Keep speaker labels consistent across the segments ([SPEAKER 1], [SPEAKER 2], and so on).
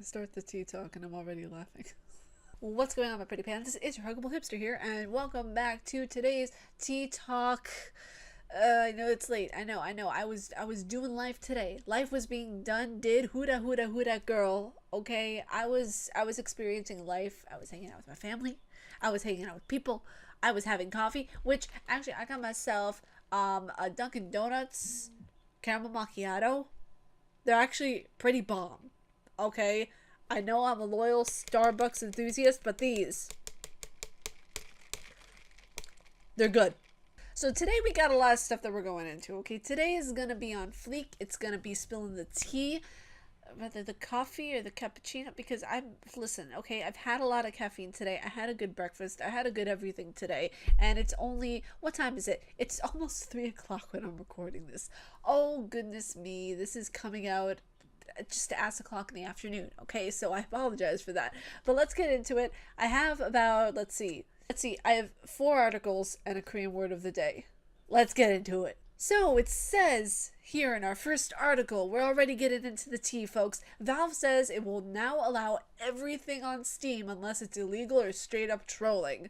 [SPEAKER 1] Start the tea talk and I'm already laughing. What's going on, my pretty pants? This is your Huggable Hipster here, and welcome back to today's tea talk. I know it's late. I know. I was doing life today. Life was being done. Did huda girl. Okay. I was experiencing life. I was hanging out with my family. I was hanging out with people. I was having coffee, which actually I got myself a Dunkin' Donuts caramel macchiato. They're actually pretty bomb. Okay. I know I'm a loyal Starbucks enthusiast, but they're good. So today we got a lot of stuff that we're going into. Okay, today is gonna be on fleek. It's gonna be spilling the tea, whether the coffee or the cappuccino. Because listen. Okay, I've had a lot of caffeine today. I had a good breakfast. I had a good everything today, and it's only, what time is it? It's almost 3 o'clock when I'm recording this. Oh goodness me, this is coming out just ass o'clock in the afternoon. Okay, so I apologize for that. But let's get into it. I have about, let's see, I have 4 articles and a Korean word of the day. Let's get into it. So it says here in our first article, we're already getting into the tea, folks. Valve says it will now allow everything on Steam unless it's illegal or straight up trolling.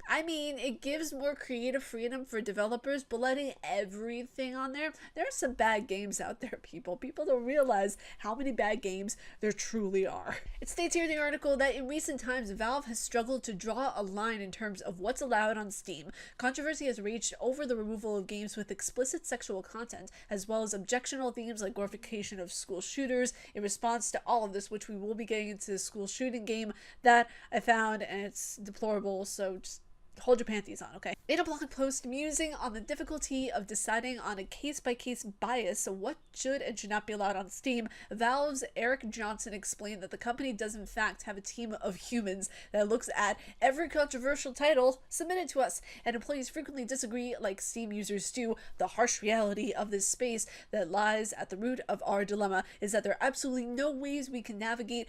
[SPEAKER 1] I mean, it gives more creative freedom for developers, but letting everything on there, there are some bad games out there, people. People don't realize how many bad games there truly are. It states here in the article that in recent times, Valve has struggled to draw a line in terms of what's allowed on Steam. Controversy has raged over the removal of games with explicit sexual content, as well as objectionable themes like glorification of school shooters. In response to all of this, which we will be getting into the school shooting game that I found, and it's deplorable, so just hold your panties on, okay? In a blog post musing on the difficulty of deciding on a case-by-case bias of what should and should not be allowed on Steam, Valve's Eric Johnson explained that the company does in fact have a team of humans that looks at every controversial title submitted to us, and employees frequently disagree like Steam users do. The harsh reality of this space that lies at the root of our dilemma is that there are absolutely no ways we can navigate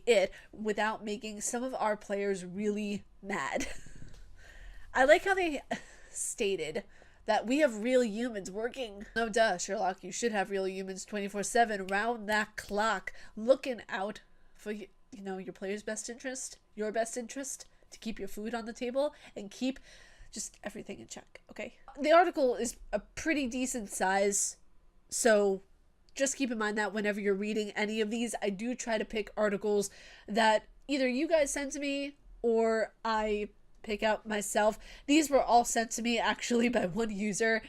[SPEAKER 1] it without making some of our players really mad. I like how they stated that we have real humans working. No duh, Sherlock, you should have real humans 24/7 around that clock looking out for your player's best interest, your best interest, to keep your food on the table and keep just everything in check, okay? The article is a pretty decent size, so just keep in mind that whenever you're reading any of these, I do try to pick articles that either you guys send to me or I pick out myself. These were all sent to me actually by one user,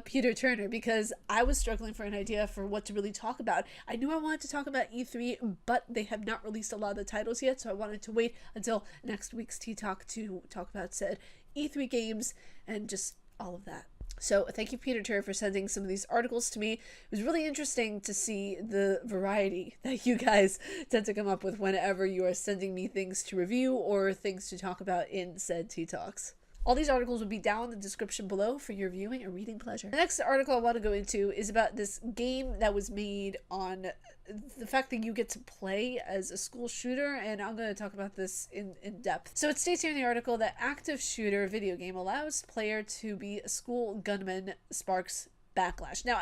[SPEAKER 1] Peter Turner, because I was struggling for an idea for what to really talk about. I knew I wanted to talk about E3, but they have not released a lot of the titles yet, so I wanted to wait until next week's Tea Talk to talk about said E3 games and just all of that. So thank you, Peter Turner, for sending some of these articles to me. It was really interesting to see the variety that you guys tend to come up with whenever you are sending me things to review or things to talk about in said Tea Talks. All these articles will be down in the description below for your viewing and reading pleasure. The next article I want to go into is about this game that was made on the fact that you get to play as a school shooter, and I'm going to talk about this in depth. So it states here in the article that active shooter video game allows player to be a school gunman, sparks backlash. Now,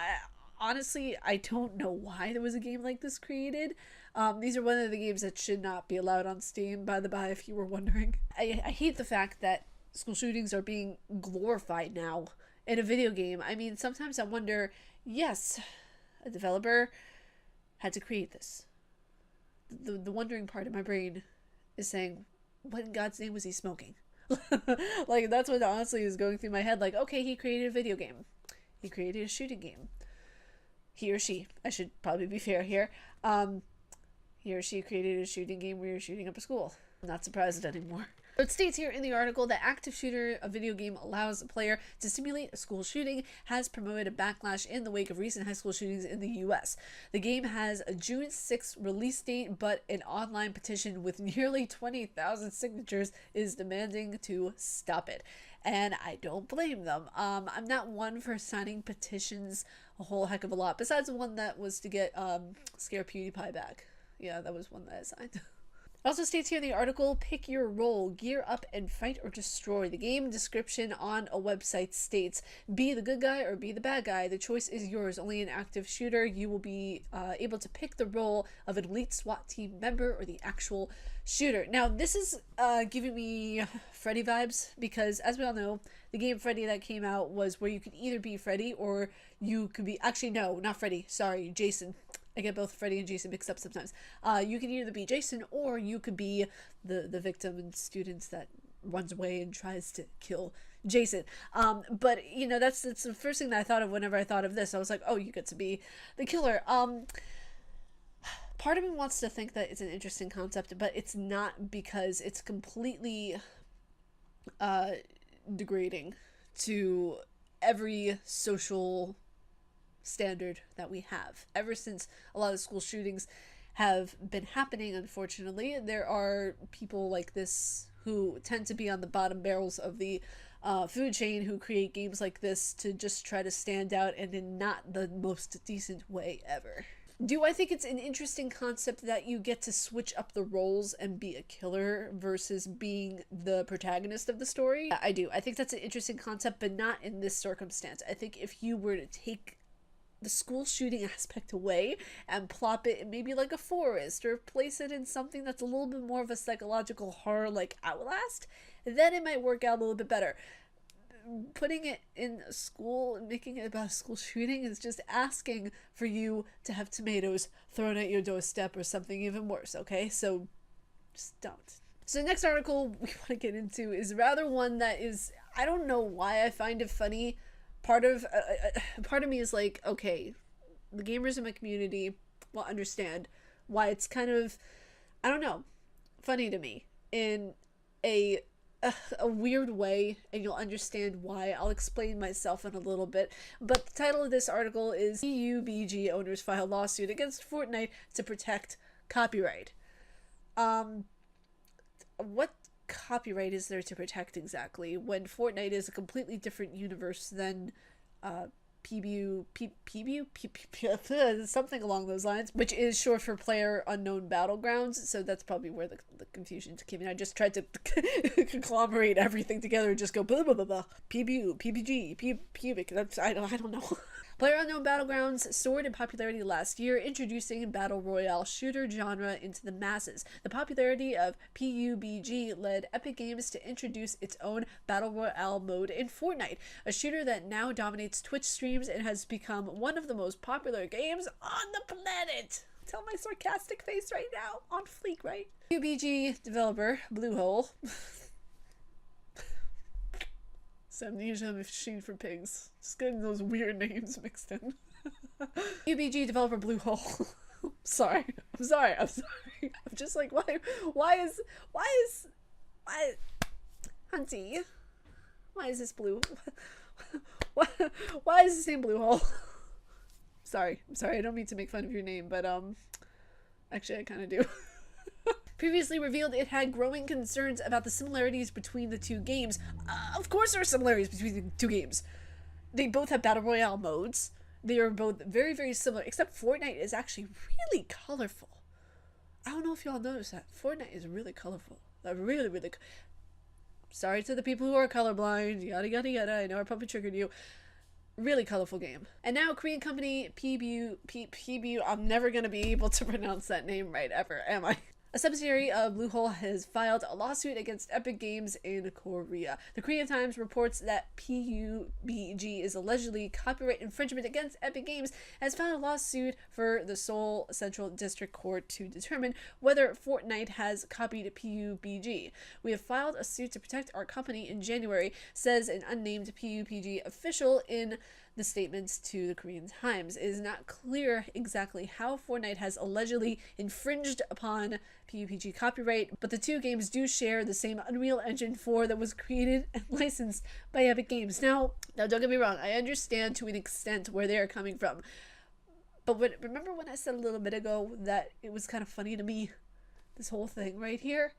[SPEAKER 1] honestly, I don't know why there was a game like this created. These are one of the games that should not be allowed on Steam, by the by, if you were wondering. I hate the fact that school shootings are being glorified now in a video game. I mean, sometimes I wonder, yes, a developer had to create this. The wondering part of my brain is saying, what in God's name was he smoking? Like, that's what honestly is going through my head. Like, okay, he created a video game. He created a shooting game. He or she, I should probably be fair here. He or she created a shooting game where you're shooting up a school. I'm not surprised anymore. It states here in the article that active shooter, a video game, allows a player to simulate a school shooting, has promoted a backlash in the wake of recent high school shootings in the US. The game has a June 6th release date, but an online petition with nearly 20,000 signatures is demanding to stop it. And I don't blame them. I'm not one for signing petitions a whole heck of a lot, besides the one that was to get Scare PewDiePie back. Yeah, that was one that I signed. Also states here in the article, pick your role, gear up and fight or destroy. The game description on a website states, be the good guy or be the bad guy. The choice is yours. Only an active shooter. You will be able to pick the role of an elite SWAT team member or the actual shooter. Now, this is giving me Freddy vibes because, as we all know, the game Freddy that came out was where you could either be Freddy or you could be... Actually, no, not Freddy. Sorry, Jason. I get both Freddy and Jason mixed up sometimes. You could either be Jason or you could be the victim and students that runs away and tries to kill Jason. But, you know, that's the first thing that I thought of whenever I thought of this. I was like, oh, you get to be the killer. Part of me wants to think that it's an interesting concept, but it's not, because it's completely degrading to every social standard that we have. Ever since a lot of school shootings have been happening, unfortunately, there are people like this who tend to be on the bottom barrels of the food chain, who create games like this to just try to stand out, and in not the most decent way ever. Do I think it's an interesting concept that you get to switch up the roles and be a killer versus being the protagonist of the story? I do. I think that's an interesting concept, but not in this circumstance. I think if you were to take the school shooting aspect away and plop it in maybe like a forest, or place it in something that's a little bit more of a psychological horror like Outlast, then it might work out a little bit better. Putting it in a school and making it about a school shooting is just asking for you to have tomatoes thrown at your doorstep or something even worse, okay? So just don't. So the next article we want to get into is rather one that is, I don't know why I find it funny. Part of me is like, okay, the gamers in my community will understand why it's kind of, I don't know, funny to me in a weird way, and you'll understand why. I'll explain myself in a little bit. But the title of this article is PUBG owners file lawsuit against Fortnite to protect copyright. What copyright is there to protect exactly when Fortnite is a completely different universe than something along those lines, which is short for Player Unknown Battlegrounds, so that's probably where the confusion came in. I just tried to conglomerate everything together and just go blah blah blah blah. PUBG, that's, I don't know. Player Unknown Battlegrounds soared in popularity last year, introducing battle royale shooter genre into the masses. The popularity of PUBG led Epic Games to introduce its own battle royale mode in Fortnite, a shooter that now dominates Twitch streams and has become one of the most popular games on the planet. Tell my sarcastic face right now, on fleek, right? PUBG developer Bluehole. Amnesia Machine for Pigs. Just getting those weird names mixed in. PUBG developer Bluehole. I'm sorry. I'm just like, why Hunty? Why is this blue? Why is this name Bluehole? Sorry, I don't mean to make fun of your name, but actually I kind of do. Previously revealed it had growing concerns about the similarities between the two games. Of course there are similarities between the two games. They both have battle royale modes. They are both very, very similar, except Fortnite is actually really colorful. I don't know if y'all noticed that. Fortnite is really colorful. Really, really. Sorry to the people who are colorblind, yada yada yada. I know I probably triggered you. Really colorful game. And now Korean company PBU, I'm never going to be able to pronounce that name right ever, am I? A subsidiary of Bluehole has filed a lawsuit against Epic Games in Korea. The Korean Times reports that PUBG is allegedly copyright infringement against Epic Games, has filed a lawsuit for the Seoul Central District Court to determine whether Fortnite has copied PUBG. We have filed a suit to protect our company in January, says an unnamed PUBG official in the statements to the Korean Times. It is not clear exactly how Fortnite has allegedly infringed upon PUBG copyright, but the two games do share the same Unreal Engine 4 that was created and licensed by Epic Games. Now don't get me wrong, I understand to an extent where they are coming from, but remember when I said a little bit ago that it was kind of funny to me, this whole thing right here?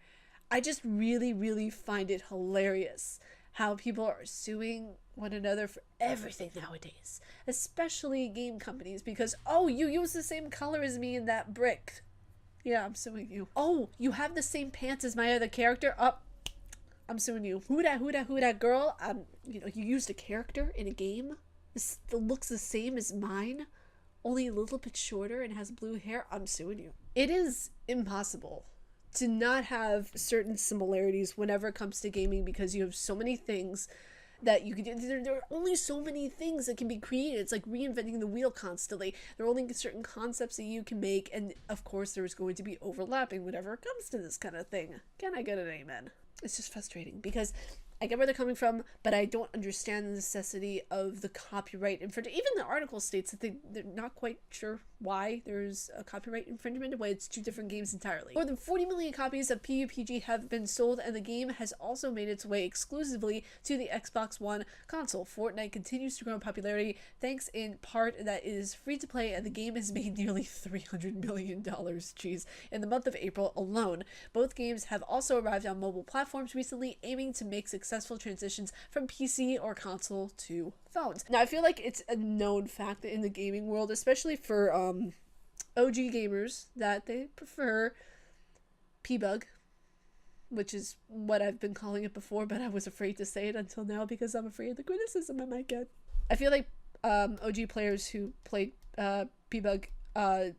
[SPEAKER 1] I just really, really find it hilarious how people are suing one another for everything nowadays, especially game companies, because, oh, you use the same color as me in that brick. Yeah, I'm suing you. Oh, you have the same pants as my other character. Up. I'm suing you. Who that girl? You know, you used a character in a game. This looks the same as mine, only a little bit shorter and has blue hair. I'm suing you. It is impossible to not have certain similarities whenever it comes to gaming because you have so many things that you can do. There are only so many things that can be created. It's like reinventing the wheel constantly. There are only certain concepts that you can make, and of course there's going to be overlapping whenever it comes to this kind of thing. Can I get an amen? It's just frustrating because I get where they're coming from, but I don't understand the necessity of the copyright infringement. Even the article states that they're not quite sure why there's a copyright infringement, why it's two different games entirely. More than 40 million copies of PUBG have been sold, and the game has also made its way exclusively to the Xbox One console. Fortnite continues to grow in popularity, thanks in part that it is free to play, and the game has made nearly $300 million, geez, in the month of April alone. Both games have also arrived on mobile platforms recently, aiming to make successful transitions from PC or console to phones. Now, I feel like it's a known fact that in the gaming world, especially for OG gamers, that they prefer P-Bug, which is what I've been calling it before, but I was afraid to say it until now because I'm afraid of the criticism I might get. I feel like OG players who played P-Bug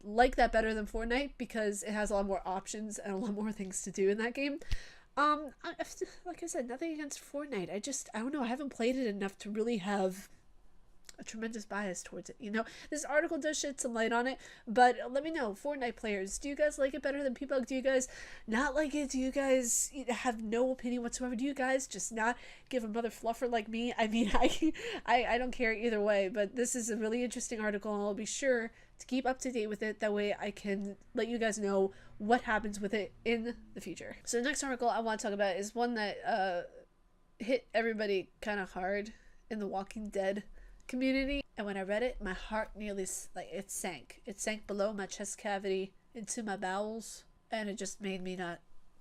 [SPEAKER 1] like that better than Fortnite because it has a lot more options and a lot more things to do in that game. Like I said, nothing against Fortnite. I don't know, I haven't played it enough to really have a tremendous bias towards it, you know? This article does shed some light on it, but let me know, Fortnite players, do you guys like it better than P-Bug? Do you guys not like it? Do you guys have no opinion whatsoever? Do you guys just not give a mother fluffer like me? I mean, I don't care either way, but this is a really interesting article, and I'll be sure to keep up to date with it. That way I can let you guys know what happens with it in the future. So the next article I want to talk about is one that hit everybody kind of hard in the Walking Dead community, and when I read it, my heart nearly it sank below my chest cavity into my bowels, and it just made me not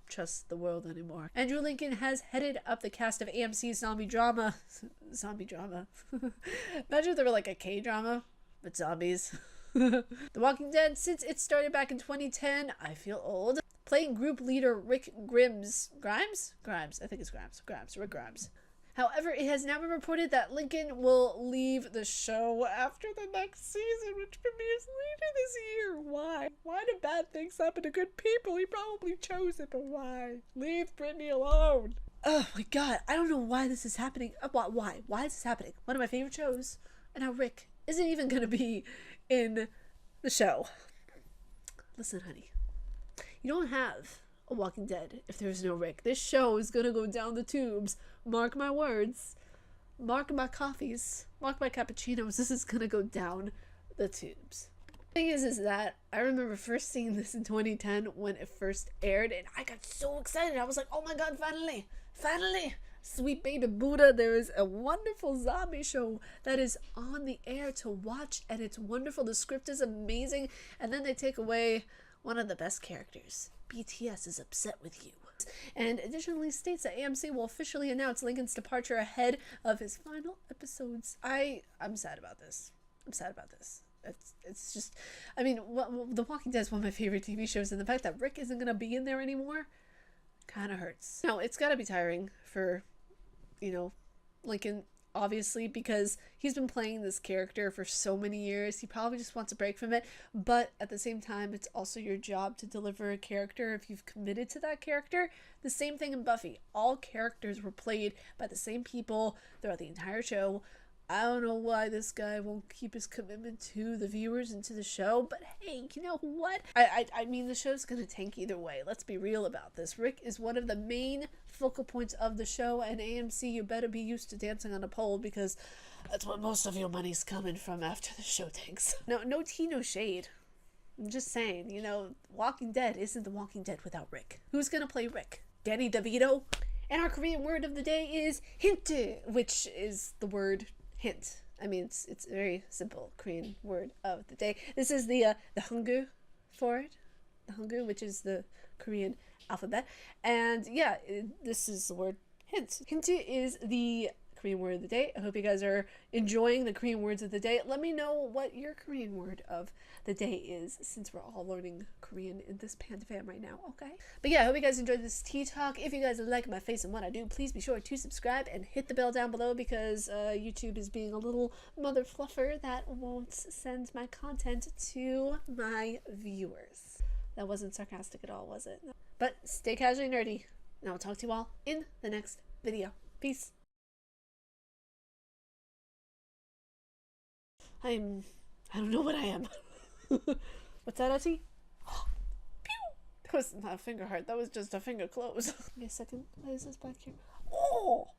[SPEAKER 1] trust the world anymore. Andrew Lincoln has headed up the cast of AMC's zombie drama. Imagine if they were like a K-drama with zombies. The Walking Dead, since it started back in 2010, I feel old. Playing group leader Rick Grimes. I think it's Rick Grimes. However, it has now been reported that Lincoln will leave the show after the next season, which premieres later this year. Why? Why do bad things happen to good people? He probably chose it, but why? Leave Brittany alone. Oh my god, I don't know why this is happening. Why? Why is this happening? One of my favorite shows, and now Rick isn't even going to be in the show. Listen, honey, you don't have a Walking Dead if there's no Rick. This show is gonna go down the tubes. Mark my words. Mark my coffees. Mark my cappuccinos. This is gonna go down the tubes. The thing is that I remember first seeing this in 2010 when it first aired, and I got so excited. I was like, oh my god, finally, sweet baby Buddha, there is a wonderful zombie show that is on the air to watch, and it's wonderful. The script is amazing, and then they take away one of the best characters. BTS is upset with you. And additionally states that AMC will officially announce Lincoln's departure ahead of his final episodes. I'm sad about this. It's just, I mean, The Walking Dead is one of my favorite TV shows, and the fact that Rick isn't going to be in there anymore kind of hurts. No, it's got to be tiring for, Lincoln, obviously, because he's been playing this character for so many years. He probably just wants a break from it, but at the same time, it's also your job to deliver a character if you've committed to that character. The same thing in Buffy. All characters were played by the same people throughout the entire show. I don't know why this guy won't keep his commitment to the viewers and to the show, but hey, you know what? I mean, the show's gonna tank either way. Let's be real about this. Rick is one of the main focal points of the show, and AMC, you better be used to dancing on a pole, because that's what most of your money's coming from after the show tanks. No tea, no shade. I'm just saying, Walking Dead isn't The Walking Dead without Rick. Who's gonna play Rick? Danny DeVito? And our Korean word of the day is hinte, which is the word hint. I mean, it's a very simple Korean word of the day. This is the Hangul for it. The Hangul, which is the Korean alphabet. And yeah, this is the word hint. Hint is the Korean word of the day. I hope you guys are enjoying the Korean words of the day. Let me know what your Korean word of the day is, since we're all learning Korean in this panda fam right now, okay? But yeah, I hope you guys enjoyed this tea talk. If you guys like my face and what I do, please be sure to subscribe and hit the bell down below, because YouTube is being a little mother fluffer that won't send my content to my viewers. That wasn't sarcastic at all, was it? No. But stay casually nerdy, and I'll talk to you all in the next video. Peace. I don't know what I am. What's that, Auntie? Pew! That was not a finger heart. That was just a finger close. Give me a second. What is this back here? Oh!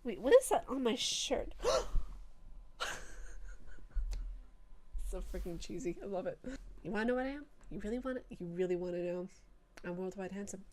[SPEAKER 1] Wait, what is that on my shirt? So freaking cheesy. I love it. You want to know what I am? You really want to know? I'm worldwide handsome.